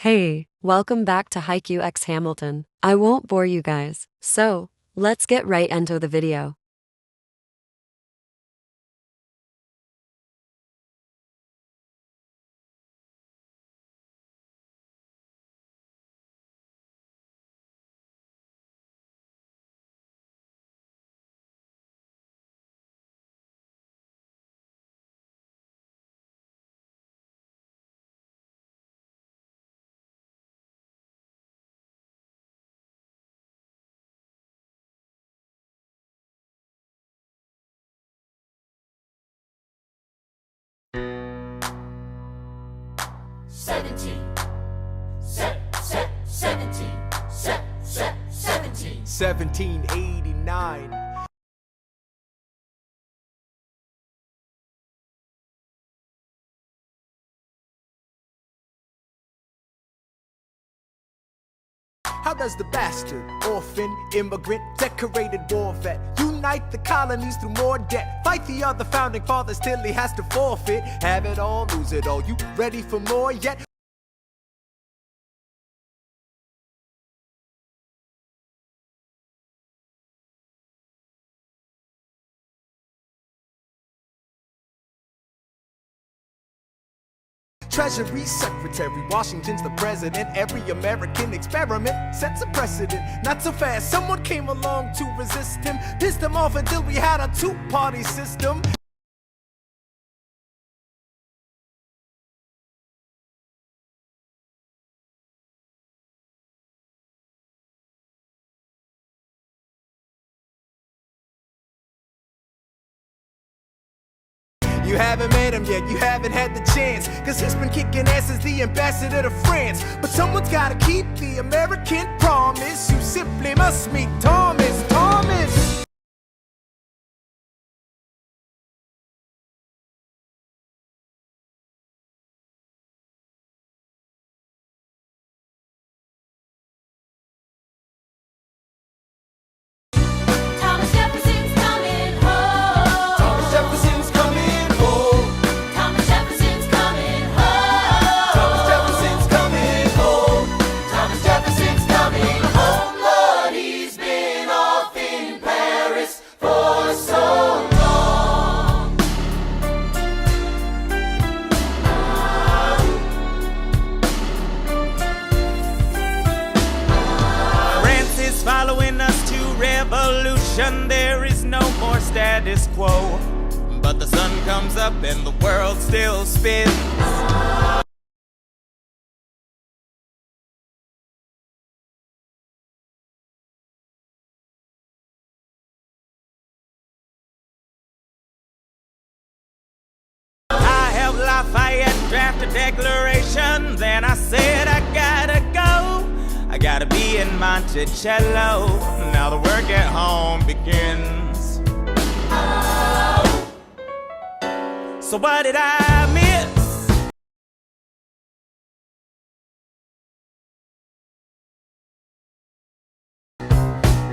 Hey, welcome back to Haikyuu x Hamilton. I won't bore you guys, so let's get right into the video. Seventeen. 1789. How does the bastard, orphan, immigrant, decorated war vet unite the colonies through more debt? Fight the other founding fathers till he has to forfeit. Have it all, lose it all. You ready for more yet? Treasury Secretary, Washington's the president. Every American experiment sets a precedent. Not so fast, someone came along to resist him. Pissed him off until we had a two-party system. You haven't met him yet, you haven't had the chance, cause he's been kicking ass as the ambassador to France. But someone's gotta keep the American promise. You simply must meet Thomas. Thomas Jefferson's coming home. Thomas Jefferson's coming home. Thomas Jefferson's coming home. Thomas Jefferson's coming home. Thomas Jefferson's coming home. Lord, he's been off in Paris for so long. France is following us to revolution. There is no more status quo. But the sun comes up and the world still spins. I helped Lafayette draft a declaration. Then I said I gotta go. I gotta be in Monticello. Now the work at home begins. So what did I miss?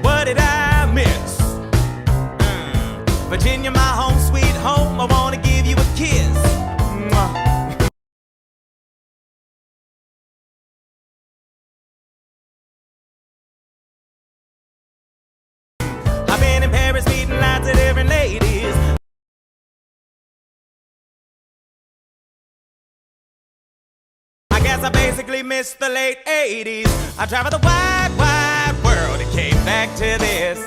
What did I miss? Virginia, my home sweet home. I wanna give you a kiss. Mwah. I've been in Paris meeting lots of different ladies. I guess I basically missed the late 80s. I traveled the wide, wide world and came back to this.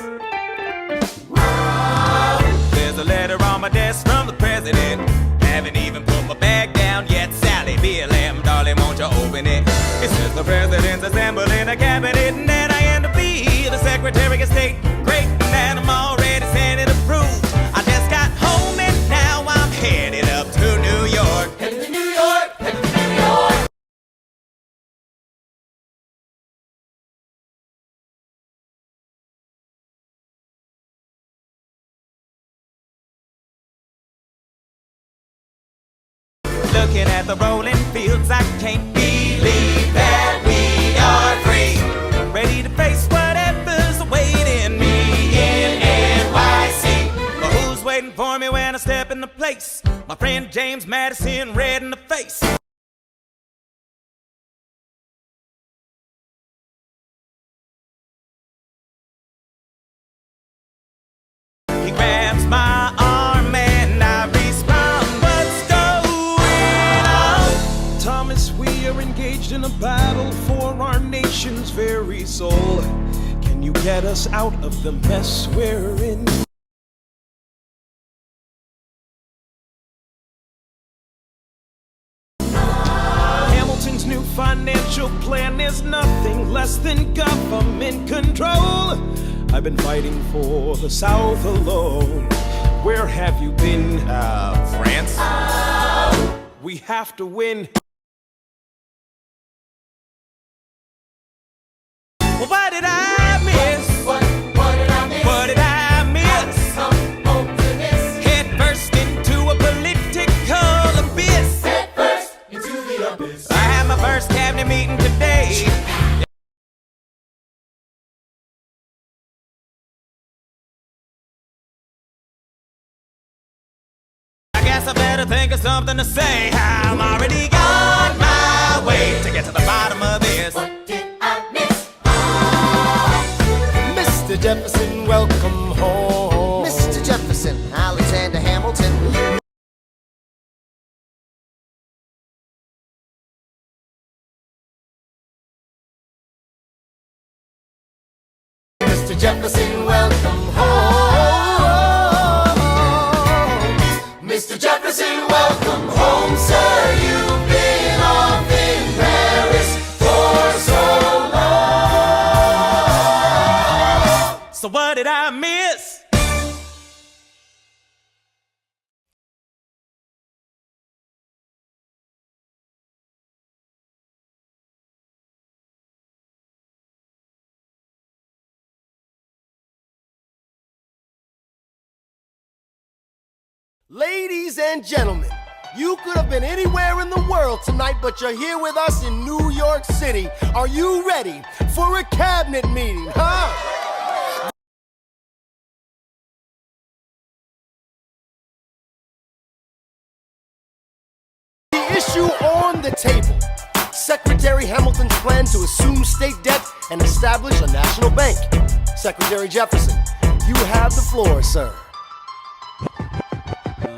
There's a letter on my desk from the president. Haven't even put my bag down yet. Sally, BLM, darling, won't you open it? It says the president's assembling a cabinet, and then I end up being the Secretary of State. Great, and I'm already Senate approved. I just got home and now I'm headed up to New York. Headed to New York. Headed to New York. Looking at the rolling fields, I can't believe that we are free. Ready to face whatever's awaiting me in NYC. But who's waiting for me when I step in the place? My friend James Madison, red in the face. engaged in a battle for our nation's very soul. Can you get us out of the mess we're in? Hamilton's new financial plan is nothing less than government control. I've been fighting for the South alone. Where have you been? France? We have to win. Well, what did I miss? What did I miss? What did I miss? Come home to this. Head first into a political abyss. Head first into the abyss. I had my first cabinet meeting today. I guess I better think of something to say. I'm already on my way to get to the bottom of this. What did I miss? Mr. Jefferson, welcome home. Mr. Jefferson, Alexander Hamilton. Mr. Jefferson, welcome home. Mr. Jefferson, welcome home, sir. You've been off in Paris for so long. So what did I miss? Ladies and gentlemen, you could have been anywhere in the world tonight, but you're here with us in New York City. Are you ready for a cabinet meeting, huh? The issue on the table: Secretary Hamilton's plan to assume state debt and establish a national bank. Secretary Jefferson, you have the floor, sir.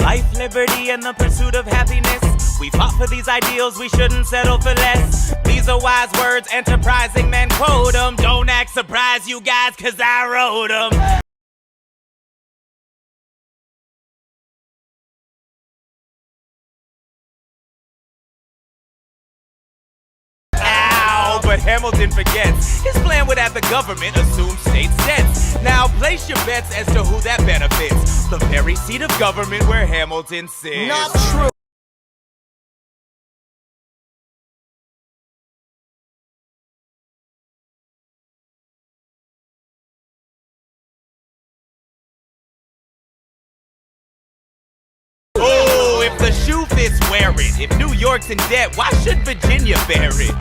Life, liberty, and the pursuit of happiness. We fought for these ideals, we shouldn't settle for less. These are wise words, enterprising men quote 'em. Don't act surprised, you guys, 'cause I wrote 'em. Ow, but Hamilton forgets. His plan would have the government assume state debts. Now place your bets as to who that benefits. The very seat of government where Hamilton sits. Not true. Oh, if the shoe fits, wear it. If New York's in debt, why should Virginia bear it?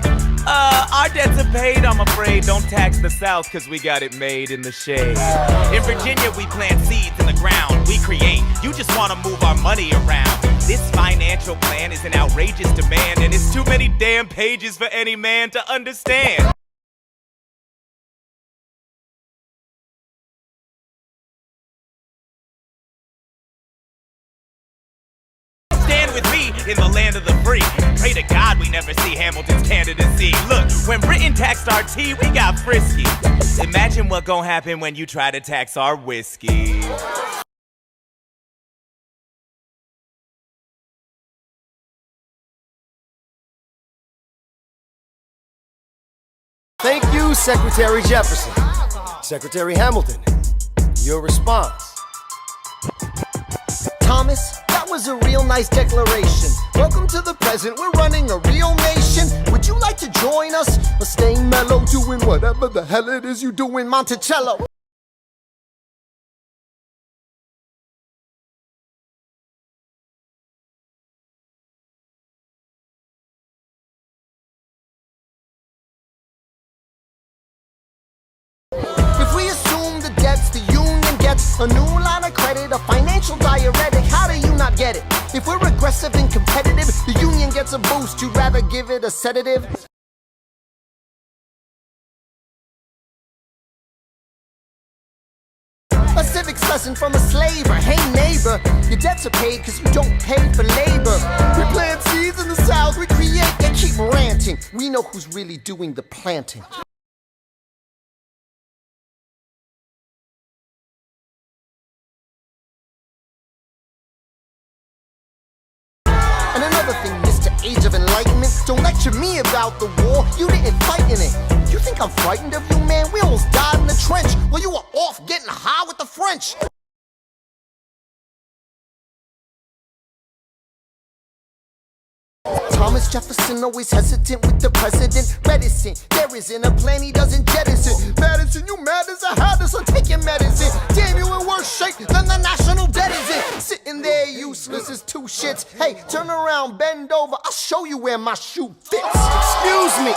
Our debts are paid, I'm afraid. Don't tax the South, 'cause we got it made in the shade. In Virginia, we plant seeds in the ground. We create. You just want to move our money around. This financial plan is an outrageous demand, and it's too many damn pages for any man to understand. Stand with me in the land of the free. Pray to God we never see Hamilton's candidacy. Look, when Britain taxed our tea, we got frisky. Imagine what gon' happen when you try to tax our whiskey. Thank you, Secretary Jefferson. Secretary Hamilton, your response. Thomas, that was a real nice declaration. Welcome to the present, we're running a real nation. Would you like to join us? Or staying mellow, doing whatever the hell it is you do in Monticello? If we assume the debts the union gets, a new line of credit, a financial diuretic, how do you not get it? If we're aggressive and competitive, the union gets a boost, you'd rather give it a sedative? A civics lesson from a slaver. Hey neighbor, your debts are paid cause you don't pay for labor. We plant seeds in the South, we create, they keep ranting. We know who's really doing the planting. And another thing, Mr. Age of Enlightenment, don't lecture me about the war, you didn't fight in it. You think I'm frightened of you, man? We almost died in the trench while you were off getting high with the French. Thomas Jefferson always hesitant with the president. Reticent, there isn't a plan he doesn't jettison. Madison, you mad as a hatter, so take your medicine. Damn, you in worse shape than the national debt is in. Sitting there useless as two shits. Hey, turn around, bend over, I'll show you where my shoe fits. Excuse me.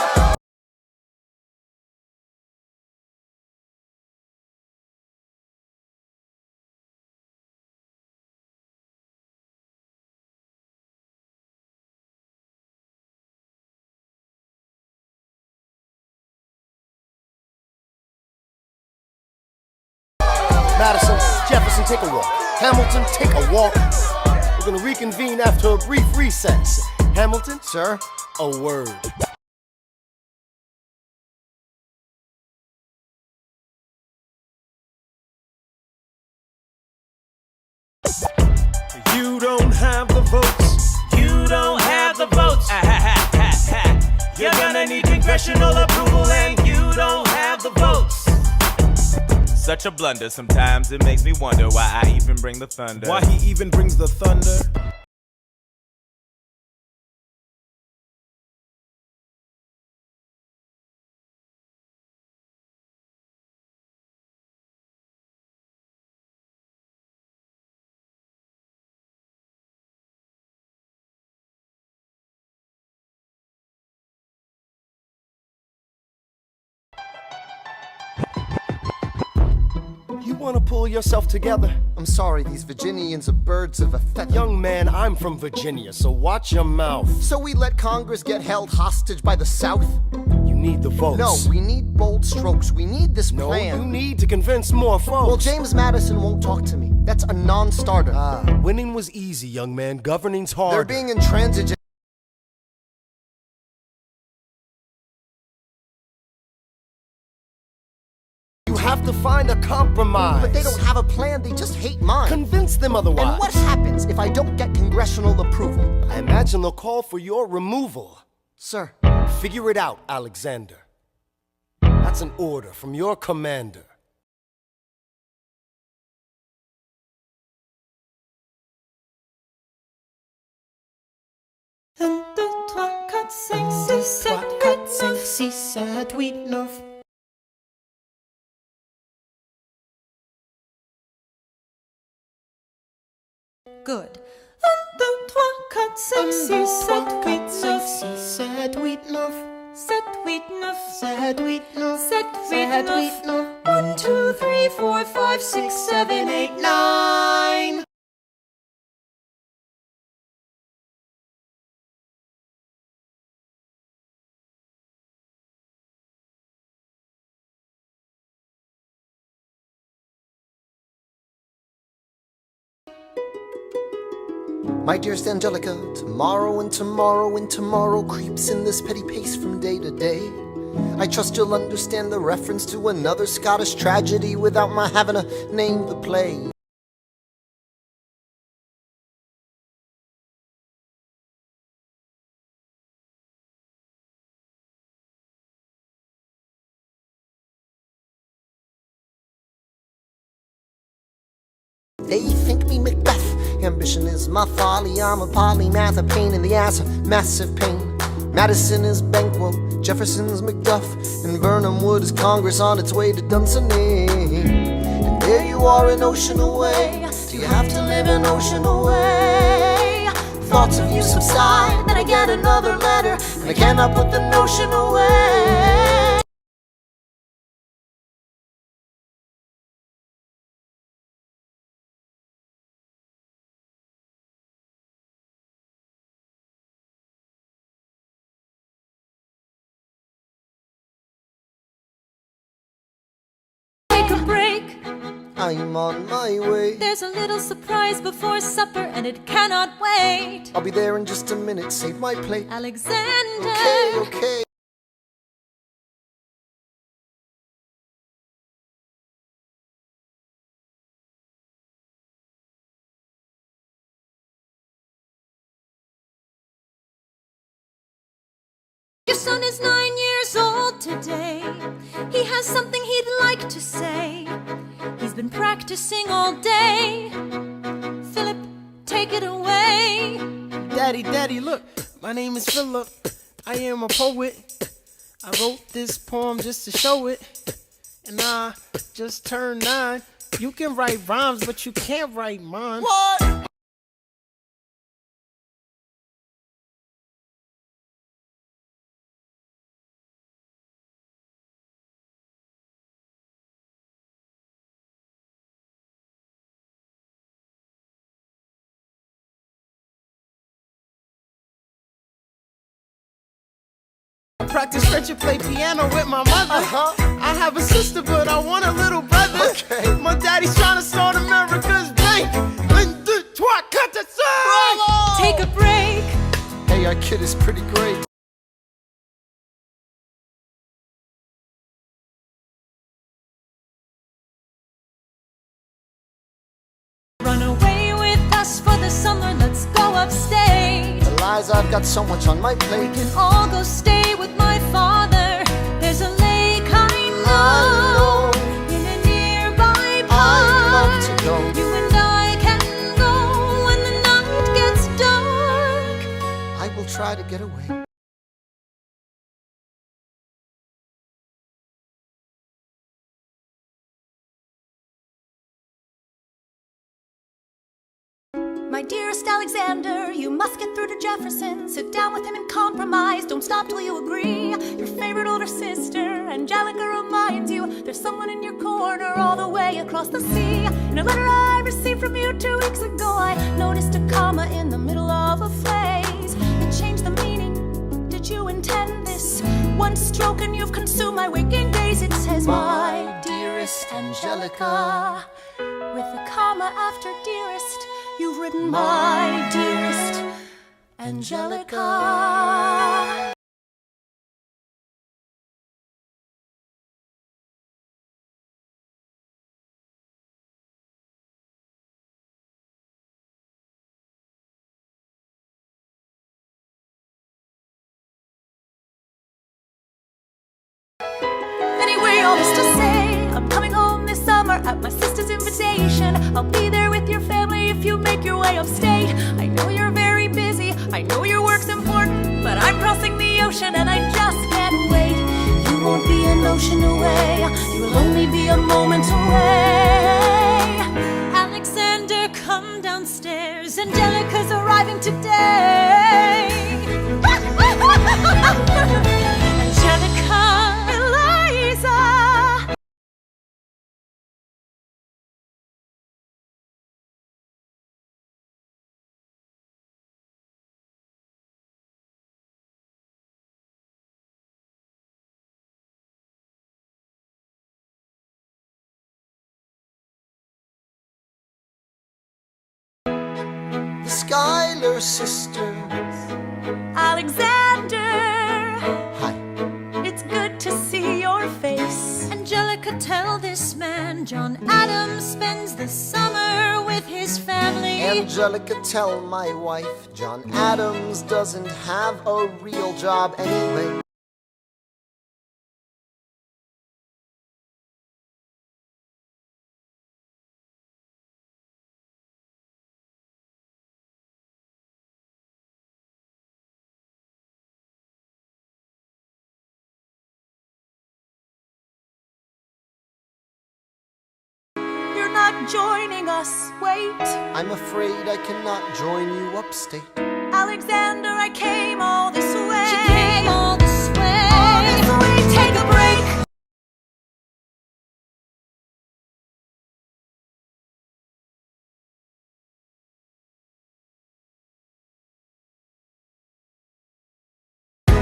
Madison, Jefferson, take a walk. Hamilton, take a walk. We're gonna reconvene after a brief recess. Hamilton, sir, a word. You don't have the votes. You don't have the votes. You're gonna need congressional approval, and you don't have the votes. Such a blunder, sometimes it makes me wonder why I even bring the thunder. Why he even brings the thunder? You wanna pull yourself together? I'm sorry, these Virginians are birds of a feather. Young man, I'm from Virginia, so watch your mouth. So we let Congress get held hostage by the South? You need the votes. No, we need bold strokes. We need this No, plan. you need to convince more folks. Well, James Madison won't talk to me. That's a non-starter. Winning was easy, young man. Governing's hard. They're being intransigent. You have to find a compromise. But they don't have a plan, they just hate mine. Convince them otherwise. And what happens if I don't get congressional approval? I imagine they'll call for your removal. Sir, Figure it out, Alexander. That's an order from your commander. Un, deux, trois, quatre, cinq, six, sept, huit, neuf. Good. Un, deux, trois, quatre, cinq, six, sept, huit, neuf. 7, 8, 9. 7, 8, 9. 7, 8, 9. 7, 8, 9. 1, 2, 3, 4, 5, 6, 7, 8, 9. My dearest Angelica, tomorrow and tomorrow and tomorrow creeps in this petty pace from day to day. I trust you'll understand the reference to another Scottish tragedy without my having to name the play. They think me Macbeth. Ambition is my folly. I'm a polymath, a pain in the ass, a massive pain. Madison is Banquo, Jefferson's Macduff, and Burnham Wood is Congress on its way to Dunsinane. And there you are, an ocean away. Do you have to live an ocean away? Thoughts of you subside, then I get another letter, and I cannot put the notion away. Take a break. I'm on my way. There's a little surprise before supper and it cannot wait. I'll be there in just a minute, save my plate. Alexander. Okay, okay. Your son is 9 years old today. He has something he'd like to say. He's been practicing all day. Philip, take it away. Daddy, look, my name is Philip. I am a poet. I wrote this poem just to show it. And I just turned 9. You can write rhymes, but you can't write mine. What? I practice French and play piano with my mother. I have a sister, but I want a little brother. Okay. My daddy's trying to start America's bank. Take a break. Hey, our kid is pretty great. Run away with us for the summer. Let's go upstate. Eliza, I've got so much on my plate. We can all go stay with my father. There's a lake I know in a nearby park. I'd love to go. You and I can go when the night gets dark. I will try to get away. My dearest Alexander, you must get through to Jefferson. Sit down with him and compromise. Don't stop till you agree. Your favorite older sister, Angelica, reminds you there's someone in your corner all the way across the sea. In a letter I received from you 2 weeks ago, I noticed a comma in the middle of a phrase. It changed the meaning. Did you intend this? One stroke and you've consumed my waking days. It says, my dearest Angelica, with a comma after dearest. You've written my dearest Angelica. Anyway, all this to say, I'm coming home this summer at my sister's invitation. I'll be there with your family if you make your way upstate. I know you're very busy, I know your work's important, but I'm crossing the ocean and I just can't wait. You won't be an ocean away, you'll only be a moment away. Alexander, come downstairs, Angelica's arriving today. Angelica, Eliza. The Schuyler sisters. Alexander, Hi. it's good to see your face. Angelica, tell this man John Adams spends the summer with his family. Angelica, tell my wife John Adams doesn't have a real job anyway. You're not joining us, wait. I'm afraid I cannot join you upstate. Alexander, I came all this way. She came all this way. All this way, take a break.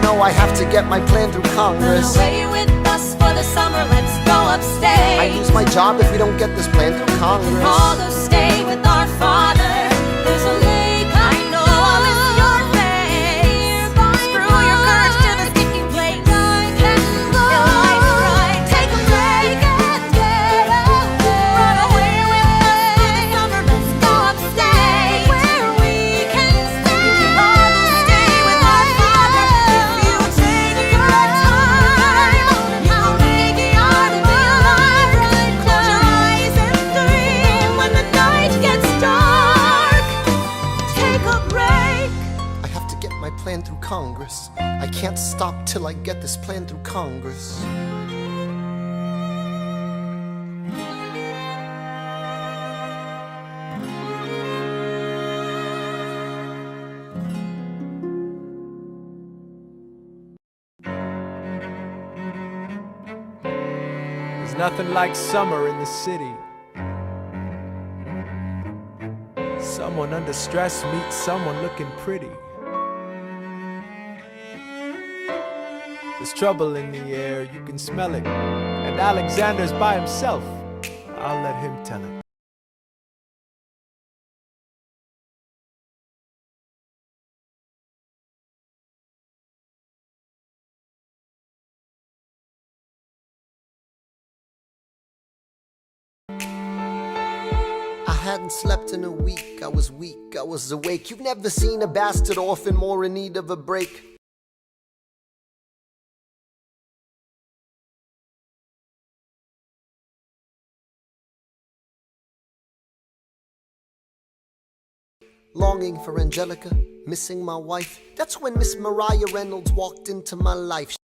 No, I have to get my plan through Run Congress. away with us for the summer, let's go upstate. I lose my job if we don't get this plan through Congress. All those stay with our Father. There's a lake I know I'll miss your face. Screw your courage to the sticky place. Your life's right. Take a break and get away. Run away with us for the summer. Let's go upstate where we can stay. You can all stay with our Father if you take your time. How lucky are to be alive. Close your eyes and dream when the night gets dark. Take a break. I have to get my plan through Congress. I can't stop till I get this plan through Congress. There's nothing like summer in the city. Someone under stress meets someone looking pretty. There's trouble in the air, you can smell it. And Alexander's by himself. I'll let him tell it. I hadn't slept in a week, I was weak, I was awake. You've never seen a bastard orphan more in need of a break. Longing for Angelica, missing my wife. That's when Miss Mariah Reynolds walked into my life.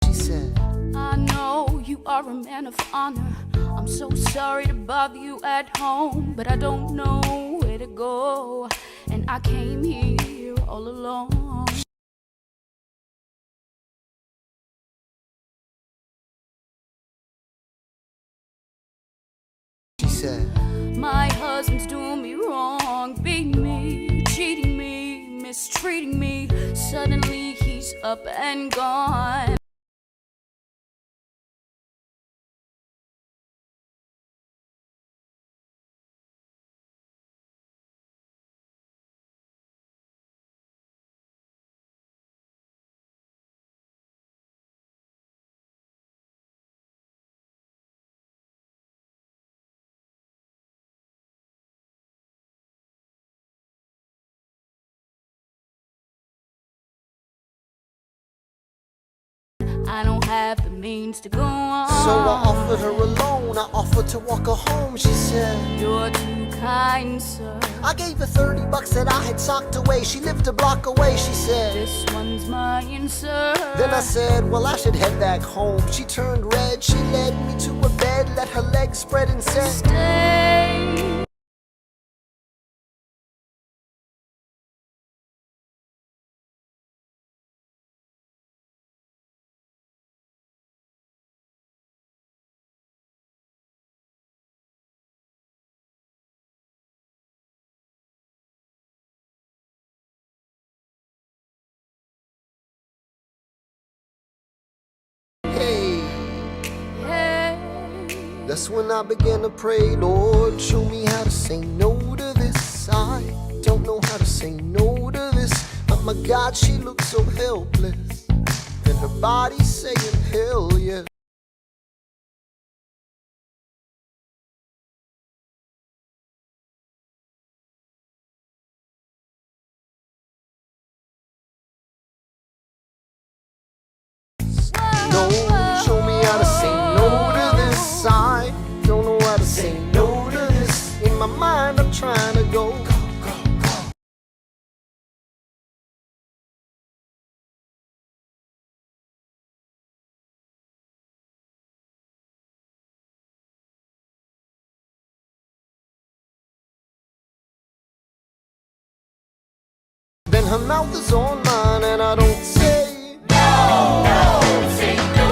She said, I know you are a man of honor. I'm so sorry to bother you at home, but I don't know where to go, and I came here all alone. she said, My husband's doing me wrong, beating me, cheating me, mistreating me. Suddenly he's up and gone. I don't have the means to go on. so I offered her a loan, I offered to walk her home. She said, You're too kind, sir. I gave her $30 that I had socked away. She lived a block away, she said. This one's mine, sir. Then I said, well, I should head back home. She turned red, she led me to a bed, let her legs spread and said, Stay. hey. Hey. That's when I began to pray, Lord, show me how to say no to this. I don't know how to say no to this. But my God, she looks so helpless. And her body saying, hell yeah. No, show me how to say no to this. I don't know how to say no to this. In my mind, I'm trying to go. Then her mouth is on mine, and I don't say No, say no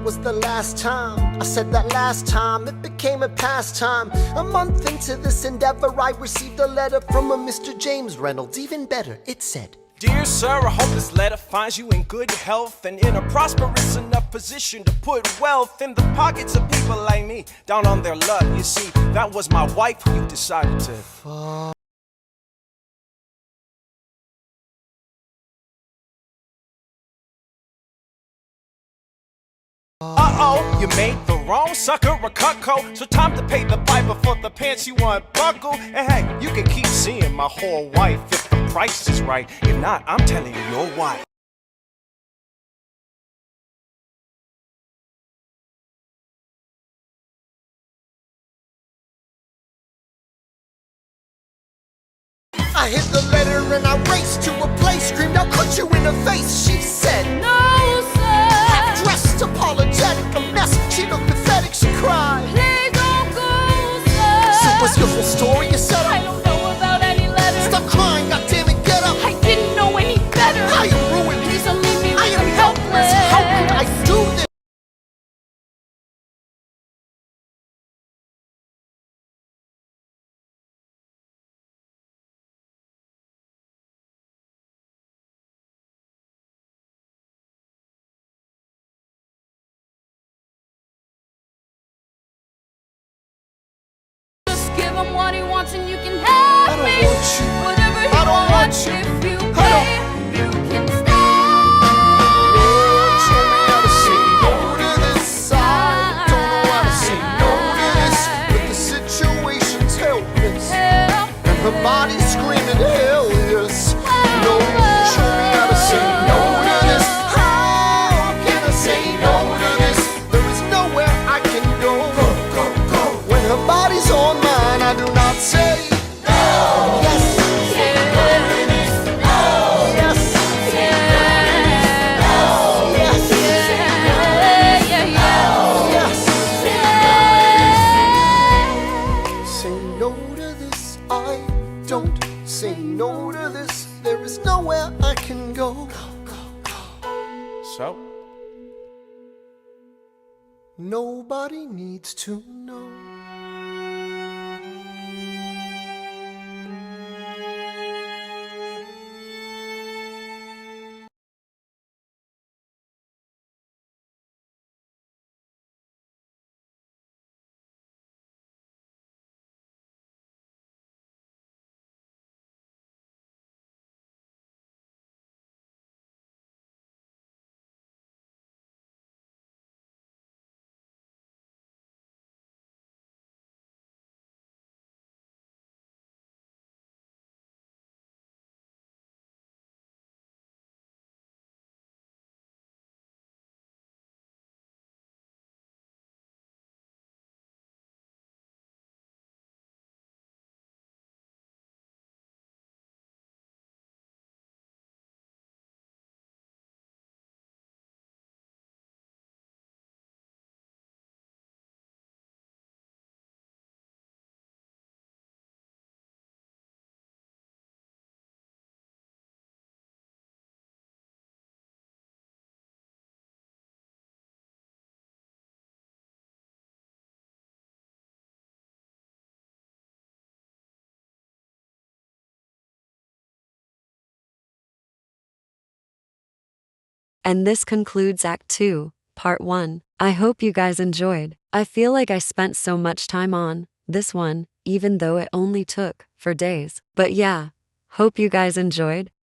was the last time I said that last time it became a pastime. A month into this endeavor, I received a letter from a Mr. James Reynolds. Even better, it said, Dear sir, I hope this letter finds you in good health and in a prosperous enough position to put wealth in the pockets of people like me, down on their luck. You see, that was my wife who you decided to Uh-oh, you made the wrong sucker a cuckold. So time to pay the piper for the pants you unbuckle. And hey, you can keep seeing my whole wife if the price is right. If not, I'm telling you, your wife. I hit the letter and I raced to a place, screamed, I'll cut you in the face. She said, No, sir. half dressed, apologetic, a mess. She looked pathetic, she cried. Please don't go, sir. So what's your full story? You said I don't know about any letters. stop crying, goddammit, get up. I didn't know any better. I am ruined. Please don't leave me. I am I'm helpless. How could I do this? Just give him what he wants and you can have I don't me. want you. Whatever you I don't want you. If you I pay, you can stay. Lord, show me how to say no to this. I don't know how to say no to this, but the situation's helpless. Help. And her body's screaming, hell yes. Lord, show me how to say no to this. How can I say no to this? There is nowhere I can go. When her body's on mine, I do not say no. Yes. Say no to this, I don't say no to this. There is nowhere I can go. So? Nobody needs to know. And this concludes Act 2, Part 1. I hope you guys enjoyed. I feel like I spent so much time on this one, even though it only took for days. But yeah, hope you guys enjoyed.